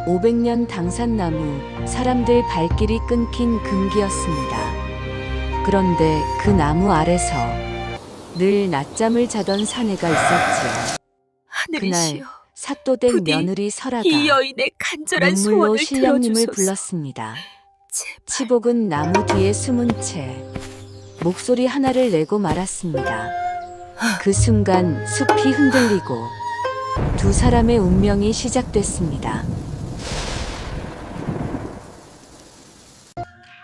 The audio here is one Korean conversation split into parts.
500년 당산나무, 사람들 발길이 끊긴 금기였습니다. 그런데 그 나무 아래서 늘 낮잠을 자던 사내가 있었지요. 하늘이시여, 그날 삿도댁 부디 며느리 이 설아가 여인의 간절한 눈물로 소원을 신령님을 들어주소서. 불렀습니다. 제발. 치복은 나무 뒤에 숨은 채 목소리 하나를 내고 말았습니다. 그 순간 숲이 흔들리고 두 사람의 운명이 시작됐습니다.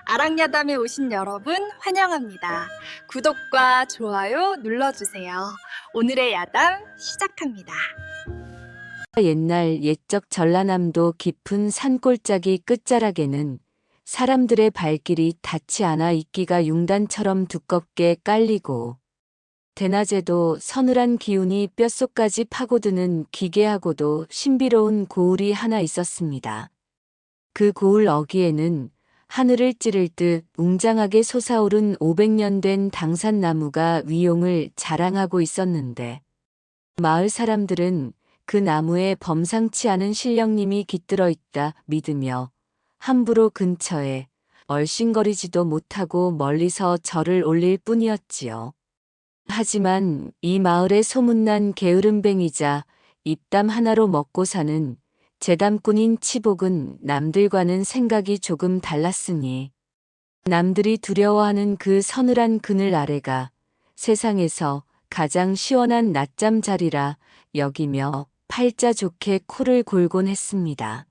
아랑야담에 오신 여러분 환영합니다. 구독과 좋아요 눌러주세요. 오늘의 야담 시작합니다. 옛날 옛적 전라남도 깊은 산골짜기 끝자락에는 사람들의 발길이 닿지 않아 있기가 융단처럼 두껍게 깔리고 대낮에도 서늘한 기운이 뼛속까지 파고드는 기괴하고도 신비로운 고을이 하나 있었습니다. 그 고을 어귀에는 하늘을 찌를 듯 웅장하게 솟아오른 500년 된 당산나무가 위용을 자랑하고 있었는데 마을 사람들은 그 나무에 범상치 않은 신령님이 깃들어 있다 믿으며 함부로 근처에 얼씬거리지도 못하고 멀리서 절을 올릴 뿐이었지요. 하지만 이 마을의 소문난 게으름뱅이자 입담 하나로 먹고 사는 재담꾼인 치복은 남들과는 생각이 조금 달랐으니 남들이 두려워하는 그 서늘한 그늘 아래가 세상에서 가장 시원한 낮잠 자리라 여기며 팔자 좋게 코를 골곤 했습니다.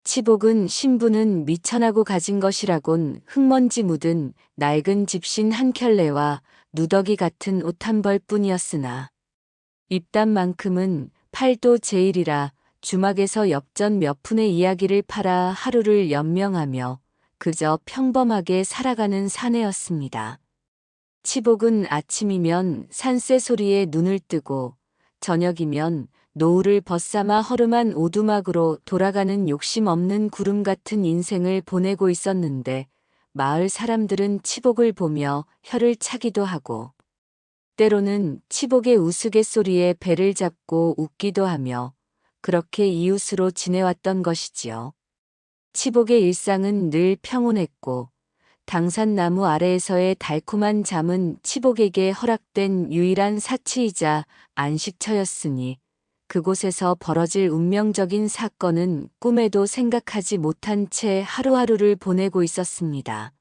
치복은 신부는 미천하고 가진 것이라곤 흙먼지 묻은 낡은 집신 한 켤레와 누더기 같은 옷 한 벌뿐이었으나 입담만큼은 팔도 제일이라 주막에서 엽전 몇 푼의 이야기를 팔아 하루를 연명하며 그저 평범하게 살아가는 사내였습니다. 치복은 아침이면 산새 소리에 눈을 뜨고 저녁이면 노을을 벗삼아 허름한 오두막으로 돌아가는 욕심 없는 구름 같은 인생을 보내고 있었는데 마을 사람들은 치복을 보며 혀를 차기도 하고 때로는 치복의 우스갯소리에 배를 잡고 웃기도 하며 그렇게 이웃으로 지내왔던 것이지요. 치복의 일상은 늘 평온했고 당산나무 아래에서의 달콤한 잠은 치복에게 허락된 유일한 사치이자 안식처였으니 그곳에서 벌어질 운명적인 사건은 꿈에도 생각하지 못한 채 하루하루를 보내고 있었습니다.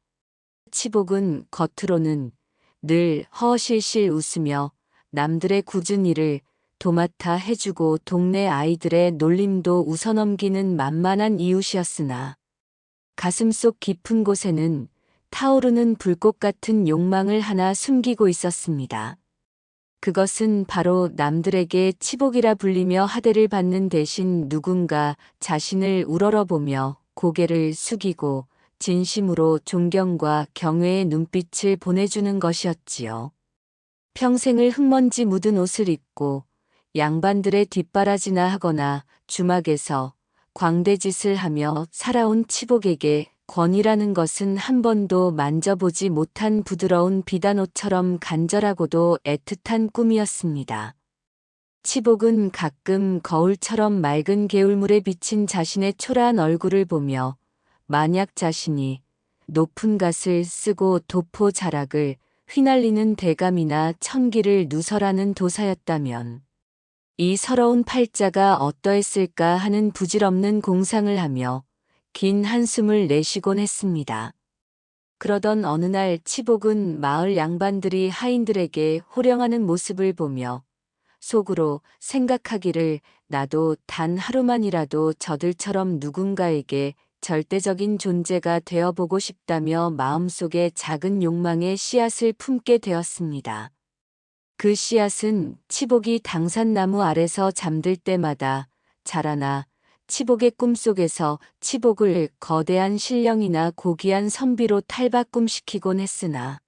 치복은 겉으로는 늘 허허실실 웃으며 남들의 굳은 일을 도맡아 해주고 동네 아이들의 놀림도 웃어넘기는 만만한 이웃이었으나 가슴속 깊은 곳에는 타오르는 불꽃 같은 욕망을 하나 숨기고 있었습니다. 그것은 바로 남들에게 치복이라 불리며 하대를 받는 대신 누군가 자신을 우러러보며 고개를 숙이고 진심으로 존경과 경외의 눈빛을 보내주는 것이었지요. 평생을 흙먼지 묻은 옷을 입고 양반들의 뒷바라지나 하거나 주막에서 광대짓을 하며 살아온 치복에게 권위라는 것은 한 번도 만져보지 못한 부드러운 비단옷처럼 간절하고도 애틋한 꿈이었습니다. 치복은 가끔 거울처럼 맑은 개울물에 비친 자신의 초라한 얼굴을 보며 만약 자신이 높은 갓을 쓰고 도포 자락을 휘날리는 대감이나 천기를 누설하는 도사였다면 이 서러운 팔자가 어떠했을까 하는 부질없는 공상을 하며 긴 한숨을 내쉬곤 했습니다. 그러던 어느 날 치복은 마을 양반들이 하인들에게 호령하는 모습을 보며 속으로 생각하기를 나도 단 하루만이라도 저들처럼 누군가에게 절대적인 존재가 되어보고 싶다며 마음속에 작은 욕망의 씨앗을 품게 되었습니다. 그 씨앗은 치복이 당산나무 아래서 잠들 때마다 자라나 치복의 꿈속에서 치복을 거대한 신령이나 고귀한 선비로 탈바꿈시키곤 했으나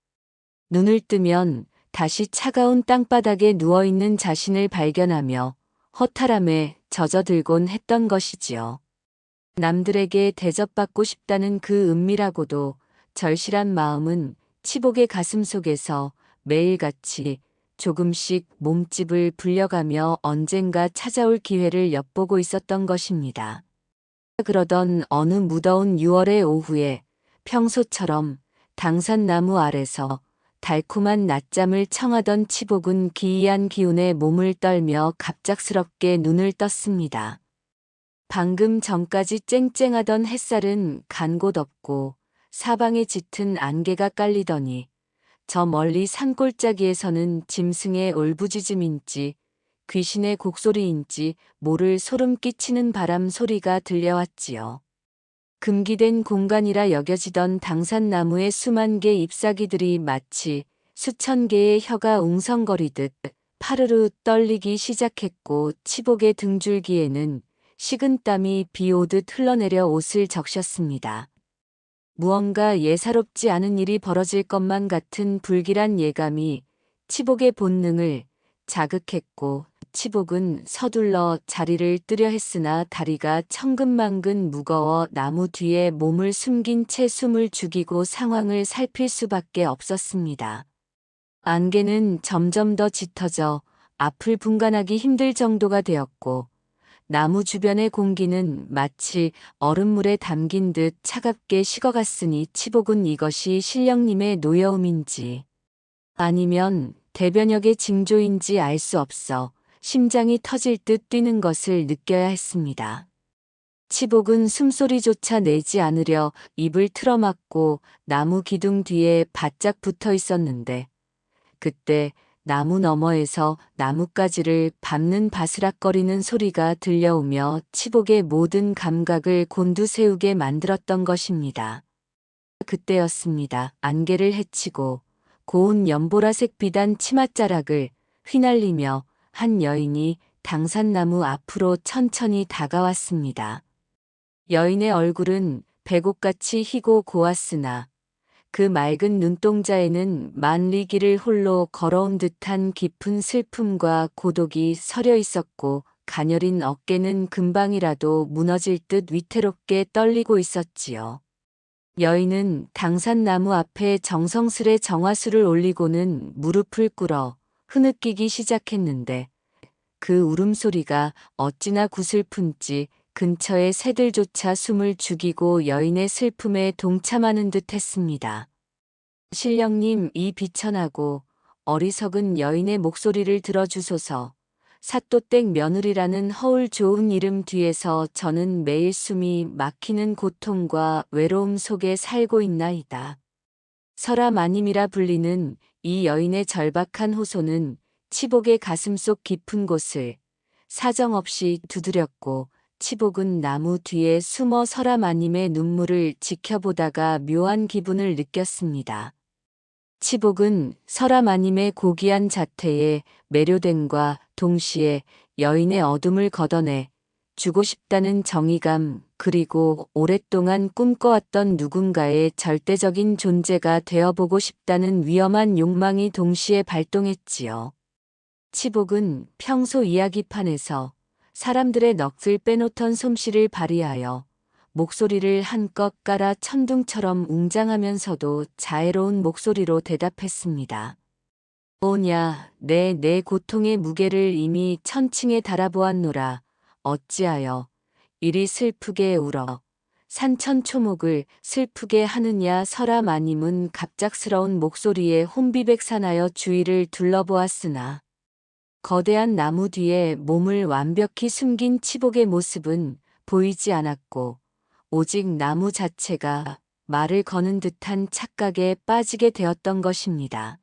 눈을 뜨면 다시 차가운 땅바닥에 누워있는 자신을 발견하며 허탈함에 젖어들곤 했던 것이지요. 남들에게 대접받고 싶다는 그 은밀하고도 절실한 마음은 치복의 가슴 속에서 매일같이 조금씩 몸집을 불려가며 언젠가 찾아올 기회를 엿보고 있었던 것입니다. 그러던 어느 무더운 6월의 오후에 평소처럼 당산나무 아래서 달콤한 낮잠을 청하던 치복은 기이한 기운에 몸을 떨며 갑작스럽게 눈을 떴습니다. 방금 전까지 쨍쨍하던 햇살은 간 곳 없고 사방에 짙은 안개가 깔리더니 저 멀리 산골짜기에서는 짐승의 울부짖음인지 귀신의 곡소리인지 모를 소름 끼치는 바람 소리가 들려왔지요. 금기된 공간이라 여겨지던 당산나무의 수만 개 잎사귀들이 마치 수천 개의 혀가 웅성거리듯 파르르 떨리기 시작했고 치복의 등줄기에는 식은땀이 비 오듯 흘러내려 옷을 적셨습니다. 무언가 예사롭지 않은 일이 벌어질 것만 같은 불길한 예감이 치복의 본능을 자극했고 치복은 서둘러 자리를 뜨려 했으나 다리가 천근만근 무거워 나무 뒤에 몸을 숨긴 채 숨을 죽이고 상황을 살필 수밖에 없었습니다. 안개는 점점 더 짙어져 앞을 분간하기 힘들 정도가 되었고 나무 주변의 공기는 마치 얼음물에 담긴 듯 차갑게 식어갔으니 치복은 이것이 신령님의 노여움인지 아니면 대변역의 징조인지 알 수 없어 심장이 터질 듯 뛰는 것을 느껴야 했습니다. 치복은 숨소리조차 내지 않으려 입을 틀어막고 나무 기둥 뒤에 바짝 붙어 있었는데 그때 나무 너머에서 나뭇가지를 밟는 바스락거리는 소리가 들려오며 치복의 모든 감각을 곤두세우게 만들었던 것입니다. 그때였습니다. 안개를 헤치고 고운 연보라색 비단 치맛자락을 휘날리며 한 여인이 당산나무 앞으로 천천히 다가왔습니다. 여인의 얼굴은 백옥같이 희고 고왔으나 그 맑은 눈동자에는 만리길을 홀로 걸어온 듯한 깊은 슬픔과 고독이 서려 있었고 가녀린 어깨는 금방이라도 무너질 듯 위태롭게 떨리고 있었지요. 여인은 당산나무 앞에 정성스레 정화수를 올리고는 무릎을 꿇어 흐느끼기 시작했는데 그 울음소리가 어찌나 구슬픈지 근처의 새들조차 숨을 죽이고 여인의 슬픔에 동참하는 듯 했습니다. 신령님, 이 비천하고 어리석은 여인의 목소리를 들어주소서. 사또댁 며느리라는 허울 좋은 이름 뒤에서 저는 매일 숨이 막히는 고통과 외로움 속에 살고 있나이다. 설아 마님이라 불리는 이 여인의 절박한 호소는 치복의 가슴속 깊은 곳을 사정없이 두드렸고 치복은 나무 뒤에 숨어 설아 마님의 눈물을 지켜보다가 묘한 기분을 느꼈습니다. 치복은 설아 마님의 고귀한 자태에 매료됨과 동시에 여인의 어둠을 걷어내 주고 싶다는 정의감 그리고 오랫동안 꿈꿔왔던 누군가의 절대적인 존재가 되어보고 싶다는 위험한 욕망이 동시에 발동했지요. 치복은 평소 이야기판에서 사람들의 넋을 빼놓던 솜씨를 발휘하여 목소리를 한껏 깔아 천둥처럼 웅장하면서도 자애로운 목소리로 대답했습니다. 오냐, 내 고통의 무게를 이미 천층에 달아보았노라. 어찌하여 이리 슬프게 울어 산천초목을 슬프게 하느냐. 설아 마님은 갑작스러운 목소리에 혼비백산하여 주위를 둘러보았으나 거대한 나무 뒤에 몸을 완벽히 숨긴 치복의 모습은 보이지 않았고 오직 나무 자체가 말을 거는 듯한 착각에 빠지게 되었던 것입니다.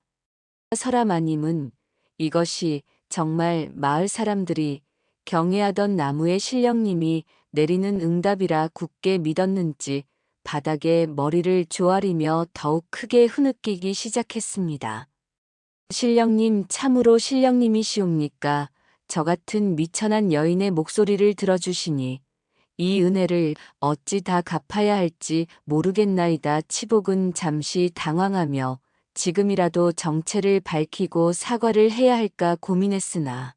설아 마님은 이것이 정말 마을 사람들이 경애하던 나무의 신령님이 내리는 응답이라 굳게 믿었는지 바닥에 머리를 조아리며 더욱 크게 흐느끼기 시작했습니다. 신령님, 참으로 신령님이시옵니까? 저 같은 미천한 여인의 목소리를 들어주시니 이 은혜를 어찌 다 갚아야 할지 모르겠나이다. 치복은 잠시 당황하며 지금이라도 정체를 밝히고 사과를 해야 할까 고민했으나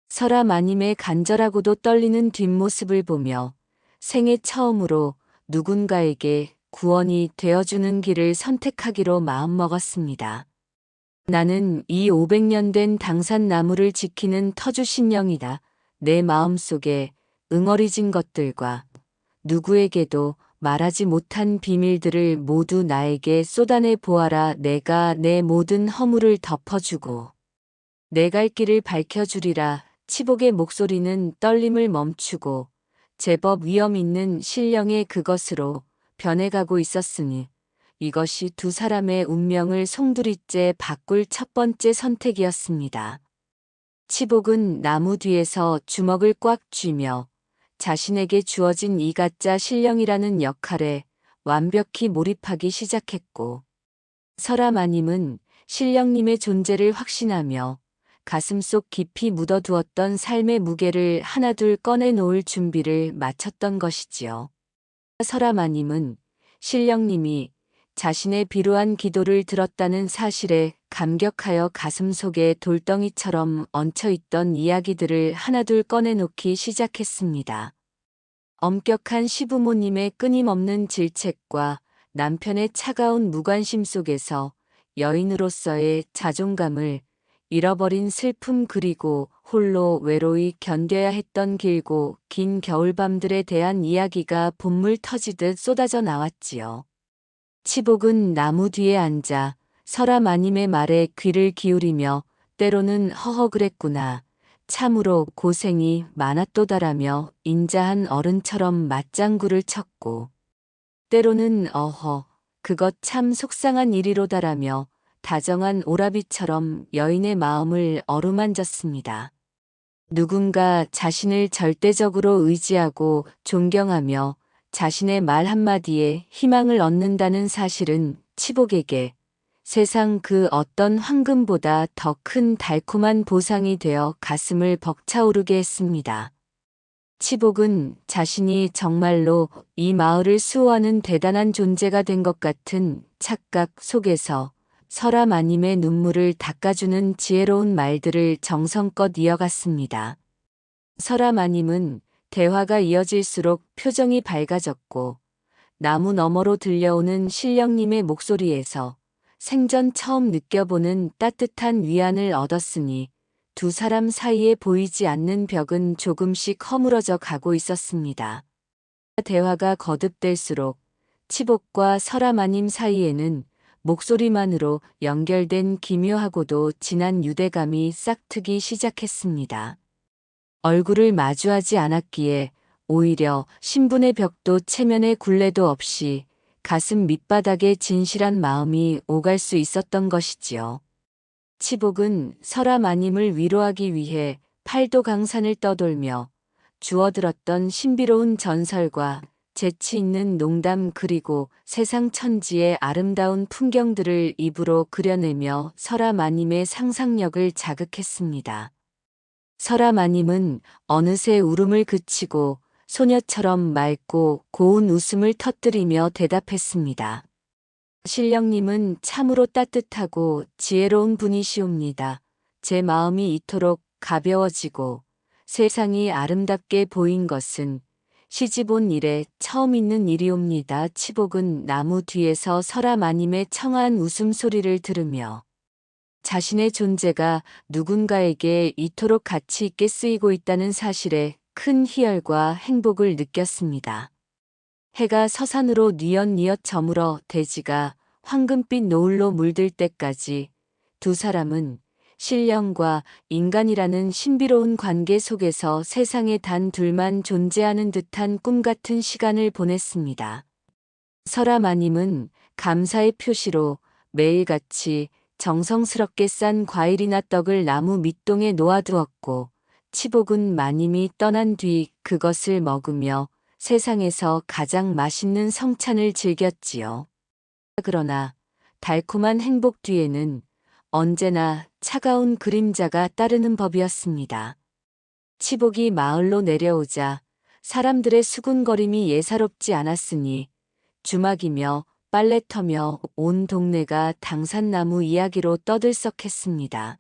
설아 마님의 간절하고도 떨리는 뒷모습을 보며 생애 처음으로 누군가에게 구원이 되어주는 길을 선택하기로 마음먹었습니다. 나는 이 500년 된 당산나무를 지키는 터주신령이다. 내 마음속에 응어리진 것들과 누구에게도 말하지 못한 비밀들을 모두 나에게 쏟아내 보아라. 내가 내 모든 허물을 덮어주고 내 갈 길을 밝혀주리라. 치복의 목소리는 떨림을 멈추고 제법 위험 있는 신령의 그것으로 변해가고 있었으니 이것이 두 사람의 운명을 송두리째 바꿀 첫 번째 선택이었습니다. 치복은 나무 뒤에서 주먹을 꽉 쥐며 자신에게 주어진 이 가짜 신령이라는 역할에 완벽히 몰입하기 시작했고, 설아마님은 신령님의 존재를 확신하며 가슴속 깊이 묻어두었던 삶의 무게를 하나둘 꺼내놓을 준비를 마쳤던 것이지요. 설아마님은 신령님이 자신의 비루한 기도를 들었다는 사실에 감격하여 가슴속에 돌덩이처럼 얹혀있던 이야기들을 하나둘 꺼내놓기 시작했습니다. 엄격한 시부모님의 끊임없는 질책과 남편의 차가운 무관심 속에서 여인으로서의 자존감을 잃어버린 슬픔, 그리고 홀로 외로이 견뎌야 했던 길고 긴 겨울밤들에 대한 이야기가 봇물 터지듯 쏟아져 나왔지요. 치복은 나무 뒤에 앉아 설아마님의 말에 귀를 기울이며 때로는 허허 그랬구나, 참으로 고생이 많았도다라며 인자한 어른처럼 맞장구를 쳤고, 때로는 어허, 그것 참 속상한 일이로다라며 다정한 오라비처럼 여인의 마음을 어루만졌습니다. 누군가 자신을 절대적으로 의지하고 존경하며 자신의 말 한마디에 희망을 얻는다는 사실은 치복에게 세상 그 어떤 황금보다 더 큰 달콤한 보상이 되어 가슴을 벅차오르게 했습니다. 치복은 자신이 정말로 이 마을을 수호하는 대단한 존재가 된 것 같은 착각 속에서 설아마님의 눈물을 닦아주는 지혜로운 말들을 정성껏 이어갔습니다. 설아마님은 대화가 이어질수록 표정이 밝아졌고 나무 너머로 들려오는 신령님의 목소리에서 생전 처음 느껴보는 따뜻한 위안을 얻었으니 두 사람 사이에 보이지 않는 벽은 조금씩 허물어져 가고 있었습니다. 대화가 거듭될수록 치복과 설아마님 사이에는 목소리만으로 연결된 기묘하고도 진한 유대감이 싹트기 시작했습니다. 얼굴을 마주하지 않았기에 오히려 신분의 벽도 체면의 굴레도 없이 가슴 밑바닥에 진실한 마음이 오갈 수 있었던 것이지요. 치복은 설아마님을 위로하기 위해 팔도강산을 떠돌며 주워들었던 신비로운 전설과 재치 있는 농담, 그리고 세상 천지의 아름다운 풍경들을 입으로 그려내며 설아마님의 상상력을 자극했습니다. 설아마님은 어느새 울음을 그치고 소녀처럼 맑고 고운 웃음을 터뜨리며 대답했습니다. 신령님은 참으로 따뜻하고 지혜로운 분이시옵니다. 제 마음이 이토록 가벼워지고 세상이 아름답게 보인 것은 시집온 이래 처음 있는 일이옵니다. 치복은 나무 뒤에서 설아마님의 청아한 웃음소리를 들으며 자신의 존재가 누군가에게 이토록 가치 있게 쓰이고 있다는 사실에 큰 희열과 행복을 느꼈습니다. 해가 서산으로 뉘엿뉘엿 저물어 대지가 황금빛 노을로 물들 때까지 두 사람은 신령과 인간이라는 신비로운 관계 속에서 세상에 단 둘만 존재하는 듯한 꿈 같은 시간을 보냈습니다. 설아마님은 감사의 표시로 매일같이 정성스럽게 싼 과일이나 떡을 나무 밑동에 놓아두었고, 치복은 마님이 떠난 뒤 그것을 먹으며 세상에서 가장 맛있는 성찬을 즐겼지요. 그러나 달콤한 행복 뒤에는 언제나 차가운 그림자가 따르는 법이었습니다. 치복이 마을로 내려오자 사람들의 수군거림이 예사롭지 않았으니 주막이며 빨래터며 온 동네가 당산나무 이야기로 떠들썩했습니다.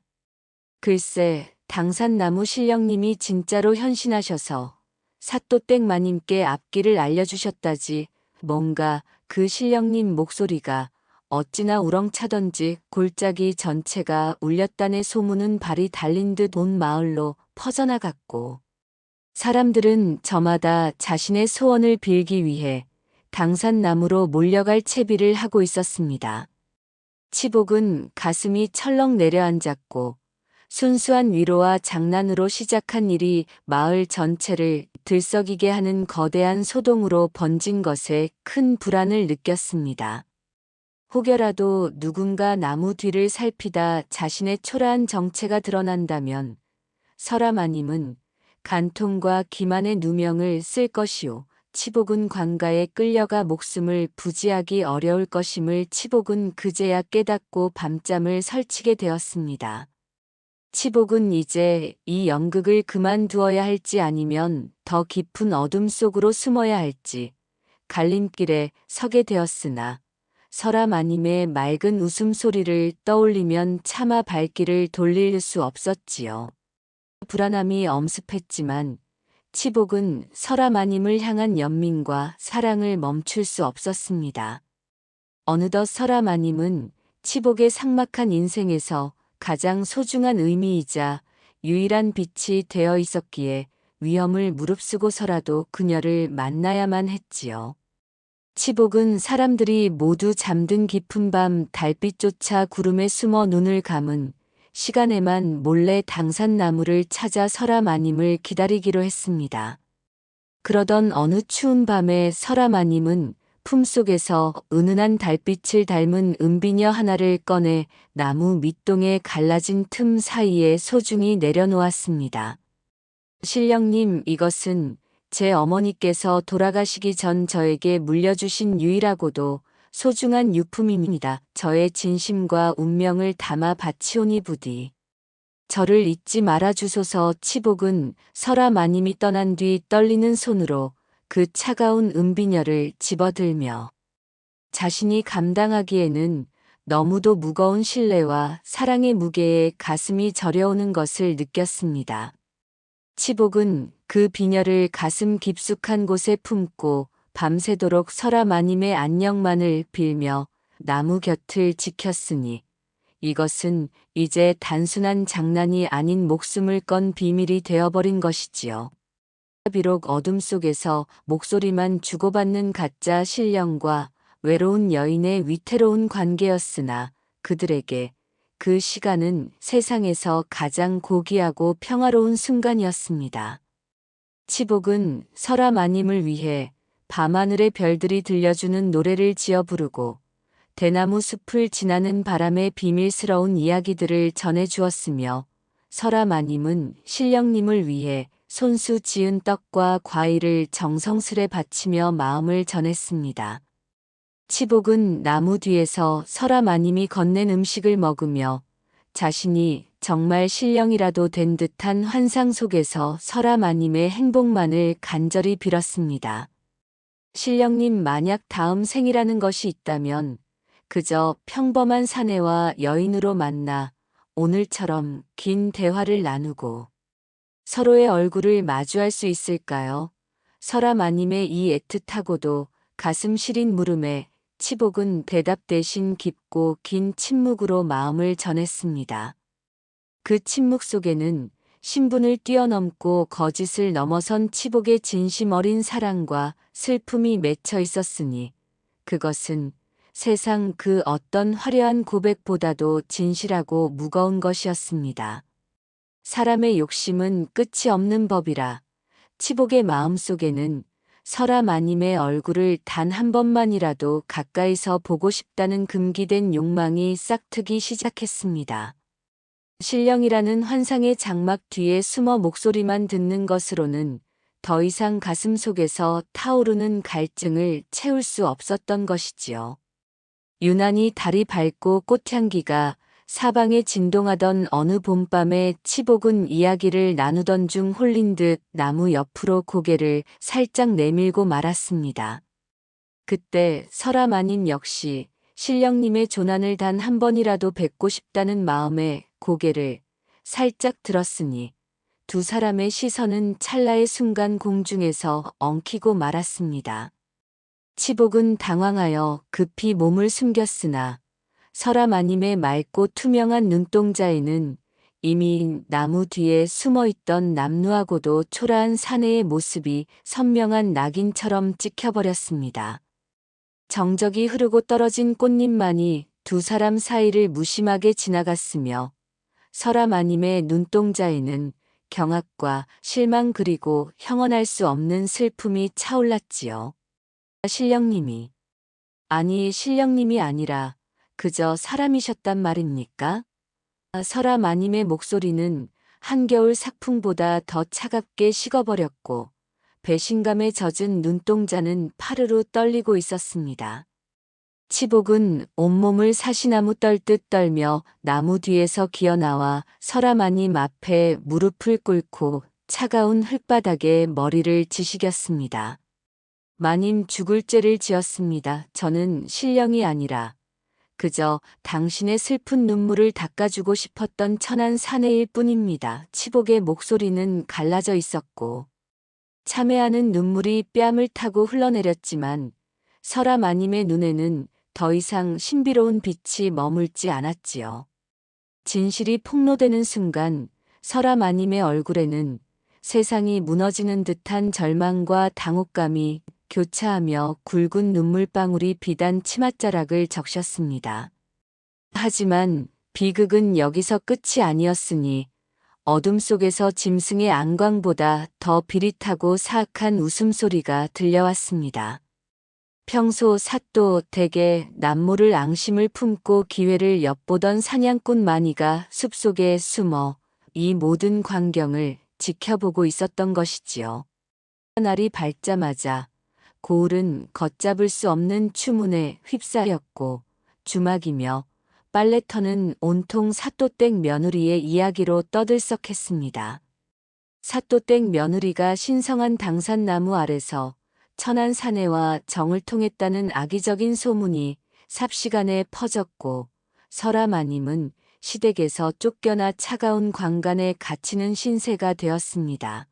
글쎄, 당산나무 신령님이 진짜로 현신하셔서 사또댁 마님께 앞길을 알려주셨다지. 뭔가 그 신령님 목소리가 어찌나 우렁차던지 골짜기 전체가 울렸다네 소문은 발이 달린 듯 온 마을로 퍼져나갔고, 사람들은 저마다 자신의 소원을 빌기 위해 당산나무로 몰려갈 채비를 하고 있었습니다. 치복은 가슴이 철렁 내려앉았고 순수한 위로와 장난으로 시작한 일이 마을 전체를 들썩이게 하는 거대한 소동으로 번진 것에 큰 불안을 느꼈습니다. 혹여라도 누군가 나무 뒤를 살피다 자신의 초라한 정체가 드러난다면 설아마님은 간통과 기만의 누명을 쓸 것이요. 치복은 관가에 끌려가 목숨을 부지하기 어려울 것임을 치복은 그제야 깨닫고 밤잠을 설치게 되었습니다. 치복은 이제 이 연극을 그만두어야 할지 아니면 더 깊은 어둠 속으로 숨어야 할지 갈림길에 서게 되었으나 설아마님의 맑은 웃음소리를 떠올리면 차마 발길을 돌릴 수 없었지요. 불안함이 엄습했지만 치복은 설아마님을 향한 연민과 사랑을 멈출 수 없었습니다. 어느덧 설아마님은 치복의 삭막한 인생에서 가장 소중한 의미이자 유일한 빛이 되어 있었기에 위험을 무릅쓰고서라도 그녀를 만나야만 했지요. 치복은 사람들이 모두 잠든 깊은 밤 달빛조차 구름에 숨어 눈을 감은 시간에만 몰래 당산나무를 찾아 설아마님을 기다리기로 했습니다. 그러던 어느 추운 밤에 설아마님은 품속에서 은은한 달빛을 닮은 은비녀 하나를 꺼내 나무 밑동에 갈라진 틈 사이에 소중히 내려놓았습니다. 신령님, 이것은 제 어머니께서 돌아가시기 전 저에게 물려주신 유일하고도 소중한 유품입니다. 저의 진심과 운명을 담아 바치오니 부디 저를 잊지 말아주소서. 치복은 설아마님이 떠난 뒤 떨리는 손으로 그 차가운 은비녀를 집어들며 자신이 감당하기에는 너무도 무거운 신뢰와 사랑의 무게에 가슴이 저려오는 것을 느꼈습니다. 치복은 그 비녀를 가슴 깊숙한 곳에 품고 밤새도록 설아마님의 안녕만을 빌며 나무 곁을 지켰으니 이것은 이제 단순한 장난이 아닌 목숨을 건 비밀이 되어버린 것이지요. 비록 어둠 속에서 목소리만 주고받는 가짜 신령과 외로운 여인의 위태로운 관계였으나 그들에게 그 시간은 세상에서 가장 고귀하고 평화로운 순간이었습니다. 치복은 설아마님을 위해 밤하늘의 별들이 들려주는 노래를 지어 부르고 대나무 숲을 지나는 바람의 비밀스러운 이야기들을 전해주었으며 설아마님은 신령님을 위해 손수 지은 떡과 과일을 정성스레 바치며 마음을 전했습니다. 치복은 나무 뒤에서 설아마님이 건넨 음식을 먹으며 자신이 정말 신령이라도 된 듯한 환상 속에서 설아마님의 행복만을 간절히 빌었습니다. 신령님, 만약 다음 생이라는 것이 있다면 그저 평범한 사내와 여인으로 만나 오늘처럼 긴 대화를 나누고 서로의 얼굴을 마주할 수 있을까요? 설아마님의 이 애틋하고도 가슴 시린 물음에 치복은 대답 대신 깊고 긴 침묵으로 마음을 전했습니다. 그 침묵 속에는 신분을 뛰어넘고 거짓을 넘어선 치복의 진심 어린 사랑과 슬픔이 맺혀 있었으니 그것은 세상 그 어떤 화려한 고백보다도 진실하고 무거운 것이었습니다. 사람의 욕심은 끝이 없는 법이라 치복의 마음속에는 설아마님의 얼굴을 단 한 번만이라도 가까이서 보고 싶다는 금기된 욕망이 싹트기 시작했습니다. 신령이라는 환상의 장막 뒤에 숨어 목소리만 듣는 것으로는 더 이상 가슴 속에서 타오르는 갈증을 채울 수 없었던 것이지요. 유난히 달이 밝고 꽃향기가 사방에 진동하던 어느 봄밤에 치복은 이야기를 나누던 중 홀린 듯 나무 옆으로 고개를 살짝 내밀고 말았습니다. 그때 설아마님 역시 신령님의 조난을 단 한 번이라도 뵙고 싶다는 마음에 고개를 살짝 들었으니 두 사람의 시선은 찰나의 순간 공중에서 엉키고 말았습니다. 치복은 당황하여 급히 몸을 숨겼으나 설아마님의 맑고 투명한 눈동자에는 이미 나무 뒤에 숨어 있던 남루하고도 초라한 사내의 모습이 선명한 낙인처럼 찍혀버렸습니다. 정적이 흐르고 떨어진 꽃잎만이 두 사람 사이를 무심하게 지나갔으며 설아 마님의 눈동자에는 경악과 실망 그리고 형언할 수 없는 슬픔이 차올랐지요. 신령님이, 아니 신령님이 아니라 그저 사람이셨단 말입니까? 설아 마님의 목소리는 한겨울 삭풍보다 더 차갑게 식어버렸고 배신감에 젖은 눈동자는 파르르 떨리고 있었습니다. 치복은 온몸을 사시나무 떨듯 떨며 나무 뒤에서 기어나와 설아 마님 앞에 무릎을 꿇고 차가운 흙바닥에 머리를 지시겼습니다. 마님 죽을 죄를 지었습니다. 저는 신령이 아니라 그저 당신의 슬픈 눈물을 닦아주고 싶었던 천한 사내일 뿐입니다. 치복의 목소리는 갈라져 있었고 참회하는 눈물이 뺨을 타고 흘러내렸지만 설아 마님의 눈에는 더 이상 신비로운 빛이 머물지 않았지요. 진실이 폭로되는 순간 설아 마님의 얼굴에는 세상이 무너지는 듯한 절망과 당혹감이 교차하며 굵은 눈물방울이 비단 치맛자락을 적셨습니다. 하지만 비극은 여기서 끝이 아니었으니 어둠 속에서 짐승의 안광보다 더 비릿하고 사악한 웃음소리가 들려왔습니다. 평소 삿도 댁에 남모를 앙심을 품고 기회를 엿보던 사냥꾼 마니가 숲속에 숨어 이 모든 광경을 지켜보고 있었던 것이지요. 날이 밝자마자 고을은 걷잡을 수 없는 추문에 휩싸였고 주막이며 빨래터는 온통 사또댁 며느리의 이야기로 떠들썩했습니다. 사또댁 며느리가 신성한 당산나무 아래서 천한 사내와 정을 통했다는 악의적인 소문이 삽시간에 퍼졌고 설아 마님은 시댁에서 쫓겨나 차가운 광간에 갇히는 신세가 되었습니다.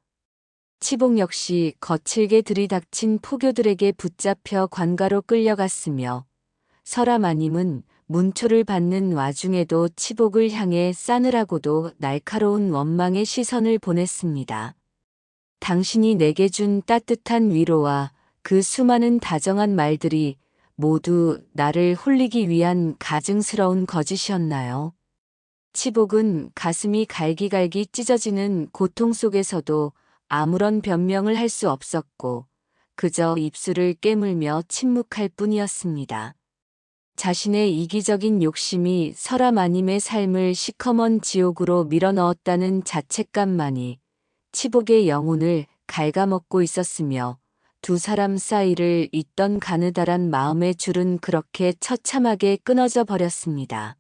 치복 역시 거칠게 들이닥친 포교들에게 붙잡혀 관가로 끌려갔으며 설아 마님은 문초를 받는 와중에도 치복을 향해 싸늘하고도 날카로운 원망의 시선을 보냈습니다. 당신이 내게 준 따뜻한 위로와 그 수많은 다정한 말들이 모두 나를 홀리기 위한 가증스러운 거짓이었나요? 치복은 가슴이 갈기갈기 찢어지는 고통 속에서도 아무런 변명을 할 수 없었고 그저 입술을 깨물며 침묵할 뿐이었습니다. 자신의 이기적인 욕심이 설아 마님의 삶을 시커먼 지옥으로 밀어넣었다는 자책감만이 치복의 영혼을 갉아먹고 있었으며 두 사람 사이를 잇던 가느다란 마음의 줄은 그렇게 처참하게 끊어져 버렸습니다.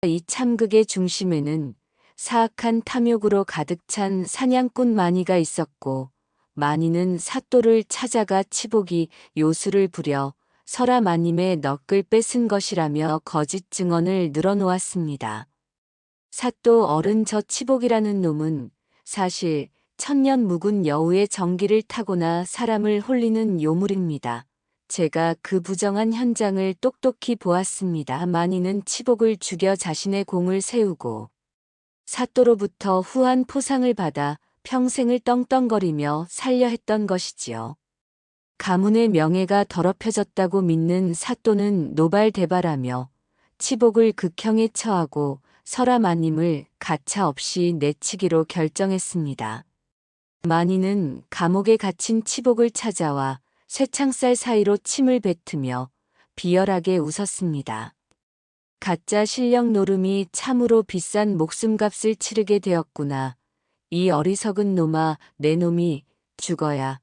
이 참극의 중심에는 사악한 탐욕으로 가득 찬 사냥꾼 마니가 있었고 마니는 사또를 찾아가 치복이 요술을 부려 설아 마님의 넋을 뺏은 것이라며 거짓 증언을 늘어놓았습니다. 사또 어른 저 치복이라는 놈은 사실 천년 묵은 여우의 정기를 타고나 사람을 홀리는 요물입니다. 제가 그 부정한 현장을 똑똑히 보았습니다. 마니는 치복을 죽여 자신의 공을 세우고 사또로부터 후한 포상을 받아 평생을 떵떵거리며 살려 했던 것이지요. 가문의 명예가 더럽혀졌다고 믿는 사또는 노발대발하며 치복을 극형에 처하고 설아 마님을 가차없이 내치기로 결정했습니다. 마니는 감옥에 갇힌 치복을 찾아와 쇠창살 사이로 침을 뱉으며 비열하게 웃었습니다. 가짜 실력 노름이 참으로 비싼 목숨값을 치르게 되었구나. 이 어리석은 놈아, 내 놈이 죽어야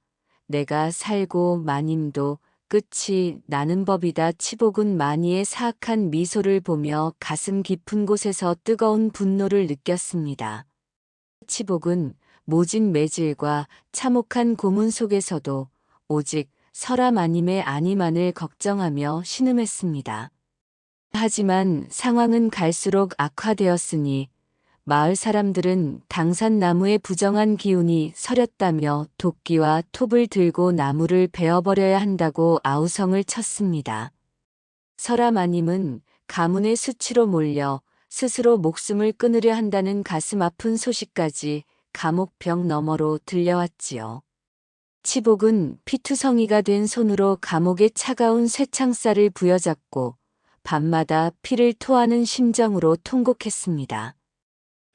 내가 살고 마님도 끝이 나는 법이다. 치복은 마니의 사악한 미소를 보며 가슴 깊은 곳에서 뜨거운 분노를 느꼈습니다. 치복은 모진 매질과 참혹한 고문 속에서도 오직 설아 마님의 안위만을 걱정하며 신음했습니다. 하지만 상황은 갈수록 악화되었으니 마을 사람들은 당산나무의 부정한 기운이 서렸다며 도끼와 톱을 들고 나무를 베어버려야 한다고 아우성을 쳤습니다. 설아 마님은 가문의 수치로 몰려 스스로 목숨을 끊으려 한다는 가슴 아픈 소식까지 감옥벽 너머로 들려왔지요. 치복은 피투성이가 된 손으로 감옥의 차가운 쇠창살을 부여잡고 밤마다 피를 토하는 심정으로 통곡했습니다.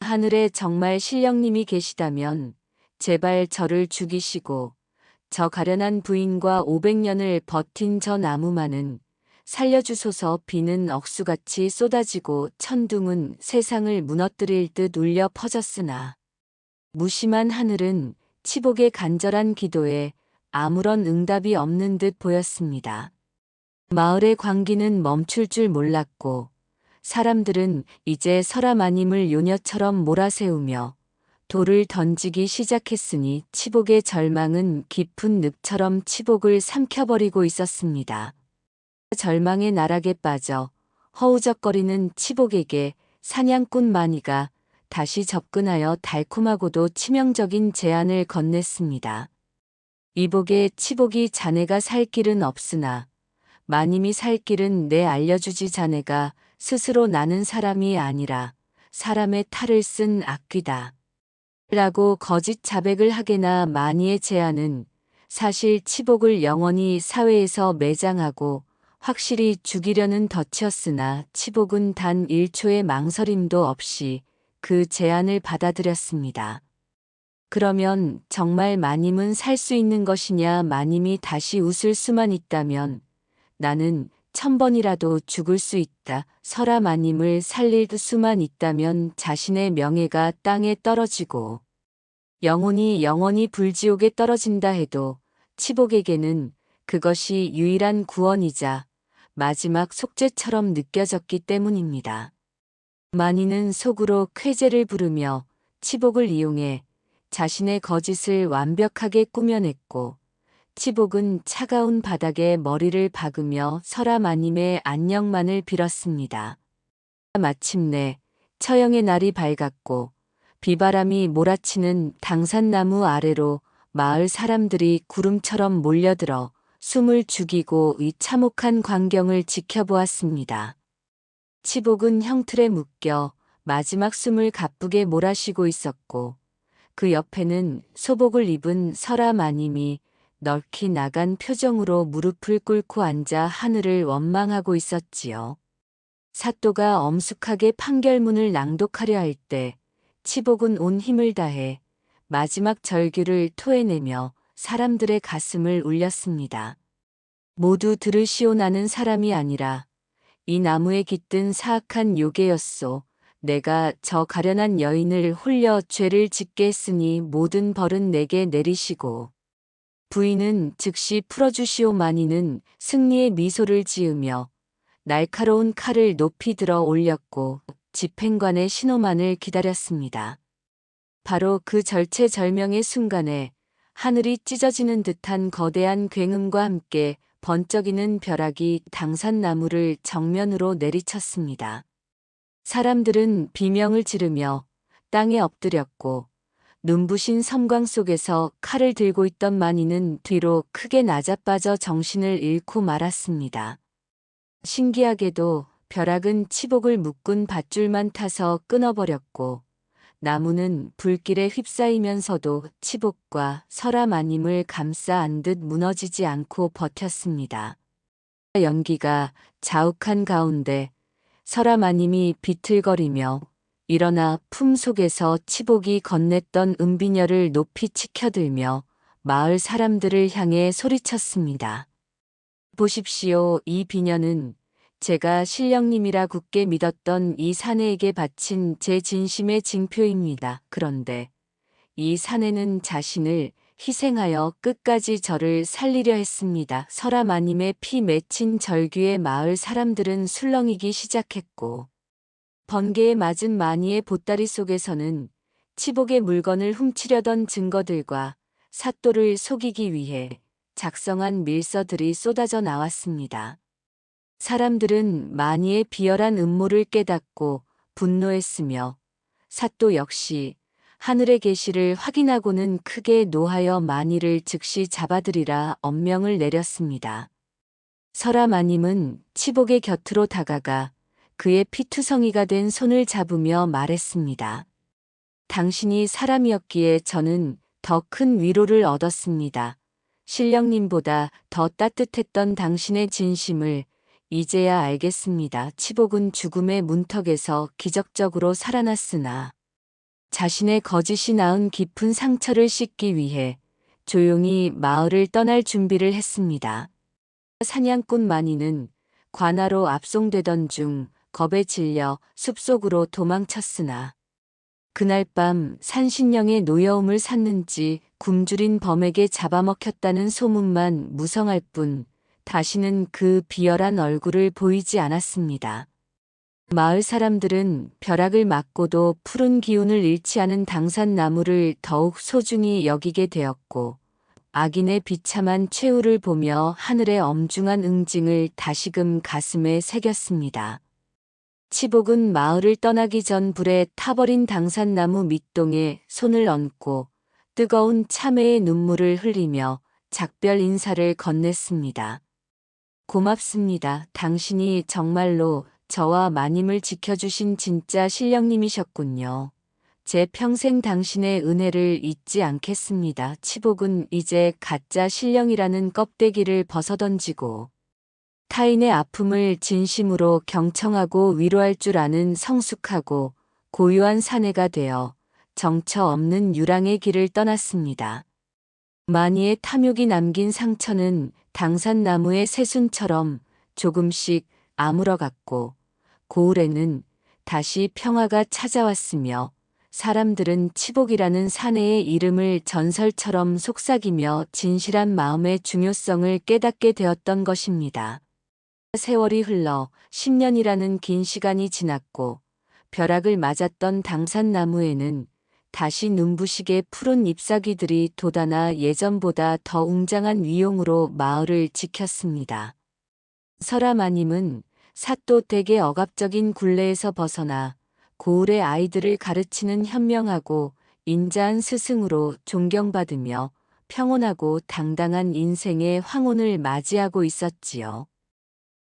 하늘에 정말 신령님이 계시다면 제발 저를 죽이시고 저 가련한 부인과 500년을 버틴 저 나무만은 살려주소서. 비는 억수같이 쏟아지고 천둥은 세상을 무너뜨릴 듯 울려 퍼졌으나 무심한 하늘은 치복의 간절한 기도에 아무런 응답이 없는 듯 보였습니다. 마을의 광기는 멈출 줄 몰랐고 사람들은 이제 설아마님을 요녀처럼 몰아세우며 돌을 던지기 시작했으니 치복의 절망은 깊은 늪처럼 치복을 삼켜버리고 있었습니다. 절망의 나락에 빠져 허우적거리는 치복에게 사냥꾼 마니가 다시 접근하여 달콤하고도 치명적인 제안을 건넸습니다. 이복에 치복이 자네가 살 길은 없으나 마님이 살 길은 내 알려주지. 자네가 스스로 나는 사람이 아니라 사람의 탈을 쓴 악귀다. 라고 거짓 자백을 하게나 마니의 제안은 사실 치복을 영원히 사회에서 매장하고 확실히 죽이려는 덫이었으나 치복은 단 1초의 망설임도 없이 그 제안을 받아들였습니다. 그러면 정말 마님은 살 수 있는 것이냐? 마님이 다시 웃을 수만 있다면 나는 1000번이라도 죽을 수 있다. 설아 마님을 살릴 수만 있다면 자신의 명예가 땅에 떨어지고 영원히 불지옥에 떨어진다 해도 치복에게는 그것이 유일한 구원이자 마지막 속죄처럼 느껴졌기 때문입니다. 마니는 속으로 쾌재를 부르며 치복을 이용해 자신의 거짓을 완벽하게 꾸며냈고 치복은 차가운 바닥에 머리를 박으며 설아 마님의 안녕만을 빌었습니다. 마침내 처형의 날이 밝았고 비바람이 몰아치는 당산나무 아래로 마을 사람들이 구름처럼 몰려들어 숨을 죽이고 이 참혹한 광경을 지켜보았습니다. 치복은 형틀에 묶여 마지막 숨을 가쁘게 몰아쉬고 있었고 그 옆에는 소복을 입은 설아 마님이 넋이 나간 표정으로 무릎을 꿇고 앉아 하늘을 원망하고 있었지요. 사또가 엄숙하게 판결문을 낭독하려 할 때 치복은 온 힘을 다해 마지막 절규를 토해내며 사람들의 가슴을 울렸습니다. 모두 들으시오. 나는 사람이 아니라 이 나무에 깃든 사악한 요괴였소. 내가 저 가련한 여인을 홀려 죄를 짓게 했으니 모든 벌은 내게 내리시고 부인은 즉시 풀어주시오. 마니는 승리의 미소를 지으며 날카로운 칼을 높이 들어 올렸고 집행관의 신호만을 기다렸습니다. 바로 그 절체절명의 순간에 하늘이 찢어지는 듯한 거대한 굉음과 함께 번쩍이는 벼락이 당산나무를 정면으로 내리쳤습니다. 사람들은 비명을 지르며 땅에 엎드렸고 눈부신 섬광 속에서 칼을 들고 있던 마니는 뒤로 크게 낮아빠져 정신을 잃고 말았습니다. 신기하게도 벼락은 치복을 묶은 밧줄만 타서 끊어버렸고 나무는 불길에 휩싸이면서도 치복과 설아 마님을 감싸 안듯 무너지지 않고 버텼습니다. 연기가 자욱한 가운데 설아 마님이 비틀거리며 일어나 품 속에서 치복이 건넸던 은비녀를 높이 치켜들며 마을 사람들을 향해 소리쳤습니다. 보십시오. 이 비녀는 제가 신령님이라 굳게 믿었던 이 사내에게 바친 제 진심의 징표입니다. 그런데 이 사내는 자신을 희생하여 끝까지 저를 살리려 했습니다. 설아 마님의 피 맺힌 절규에 마을 사람들은 술렁이기 시작했고 번개에 맞은 마니의 보따리 속에서는 치복의 물건을 훔치려던 증거들과 사또를 속이기 위해 작성한 밀서들이 쏟아져 나왔습니다. 사람들은 마니의 비열한 음모를 깨닫고 분노했으며 사또 역시 하늘의 계시를 확인하고는 크게 노하여 마니를 즉시 잡아들이라 엄명을 내렸습니다. 설아 마님은 치복의 곁으로 다가가 그의 피투성이가 된 손을 잡으며 말했습니다. 당신이 사람이었기에 저는 더 큰 위로를 얻었습니다. 신령님보다 더 따뜻했던 당신의 진심을 이제야 알겠습니다. 치복은 죽음의 문턱에서 기적적으로 살아났으나 자신의 거짓이 낳은 깊은 상처를 씻기 위해 조용히 마을을 떠날 준비를 했습니다. 사냥꾼 마니는 관아로 압송되던 중 겁에 질려 숲속으로 도망쳤으나 그날 밤 산신령의 노여움을 샀는지 굶주린 범에게 잡아먹혔다는 소문만 무성할 뿐 다시는 그 비열한 얼굴을 보이지 않았습니다. 마을 사람들은 벼락을 맞고도 푸른 기운을 잃지 않은 당산나무를 더욱 소중히 여기게 되었고 악인의 비참한 최후를 보며 하늘의 엄중한 응징을 다시금 가슴에 새겼습니다. 치복은 마을을 떠나기 전 불에 타버린 당산나무 밑동에 손을 얹고 뜨거운 참회의 눈물을 흘리며 작별 인사를 건넸습니다. 고맙습니다. 당신이 정말로 저와 마님을 지켜주신 진짜 신령님이셨군요. 제 평생 당신의 은혜를 잊지 않겠습니다. 치복은 이제 가짜 신령이라는 껍데기를 벗어던지고 타인의 아픔을 진심으로 경청하고 위로할 줄 아는 성숙하고 고유한 사내가 되어 정처 없는 유랑의 길을 떠났습니다. 마니의 탐욕이 남긴 상처는 당산나무의 새순처럼 조금씩 아물어갔고 고을에는 다시 평화가 찾아왔으며 사람들은 치복이라는 사내의 이름을 전설처럼 속삭이며 진실한 마음의 중요성을 깨닫게 되었던 것입니다. 세월이 흘러 10년이라는 긴 시간이 지났고 벼락을 맞았던 당산나무에는 다시 눈부시게 푸른 잎사귀들이 돋아나 예전보다 더 웅장한 위용으로 마을을 지켰습니다. 설아마님은 사또댁의 억압적인 굴레에서 벗어나 고을의 아이들을 가르치는 현명하고 인자한 스승으로 존경받으며 평온하고 당당한 인생의 황혼을 맞이하고 있었지요.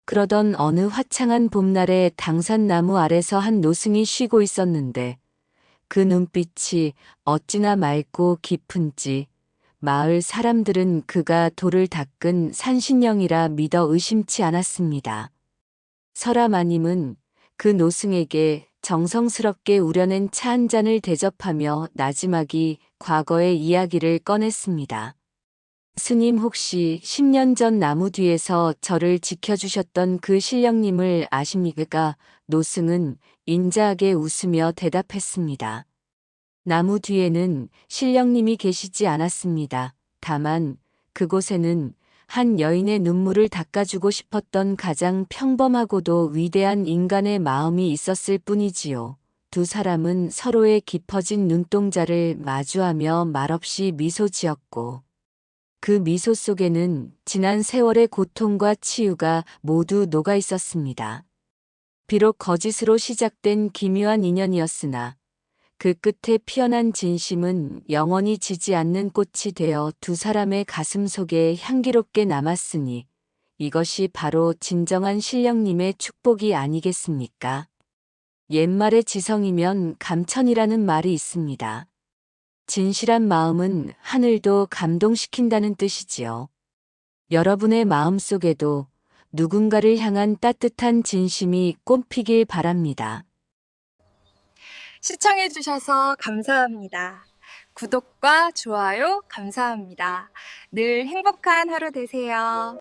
그러던 어느 화창한 봄날에 당산나무 아래서 한 노승이 쉬고 있었는데 그 눈빛이 어찌나 맑고 깊은지 마을 사람들은 그가 돌을 닦은 산신령이라 믿어 의심치 않았습니다. 설아마님은 그 노승에게 정성스럽게 우려낸 차 한 잔을 대접하며 나지막이 과거의 이야기를 꺼냈습니다. 스님 혹시 10년 전 나무 뒤에서 저를 지켜주셨던 그 신령님을 아십니까? 노승은 인자하게 웃으며 대답했습니다. 나무 뒤에는 신령님이 계시지 않았습니다. 다만 그곳에는 한 여인의 눈물을 닦아주고 싶었던 가장 평범하고도 위대한 인간의 마음이 있었을 뿐이지요. 두 사람은 서로의 깊어진 눈동자를 마주하며 말없이 미소 지었고 그 미소 속에는 지난 세월의 고통과 치유가 모두 녹아 있었습니다. 비록 거짓으로 시작된 기묘한 인연이었으나 그 끝에 피어난 진심은 영원히 지지 않는 꽃이 되어 두 사람의 가슴 속에 향기롭게 남았으니 이것이 바로 진정한 신령님의 축복이 아니겠습니까? 옛말의 지성이면 감천이라는 말이 있습니다. 진실한 마음은 하늘도 감동시킨다는 뜻이지요. 여러분의 마음 속에도 누군가를 향한 따뜻한 진심이 꽃피길 바랍니다. 시청해주셔서 감사합니다. 구독과 좋아요 감사합니다. 늘 행복한 하루 되세요.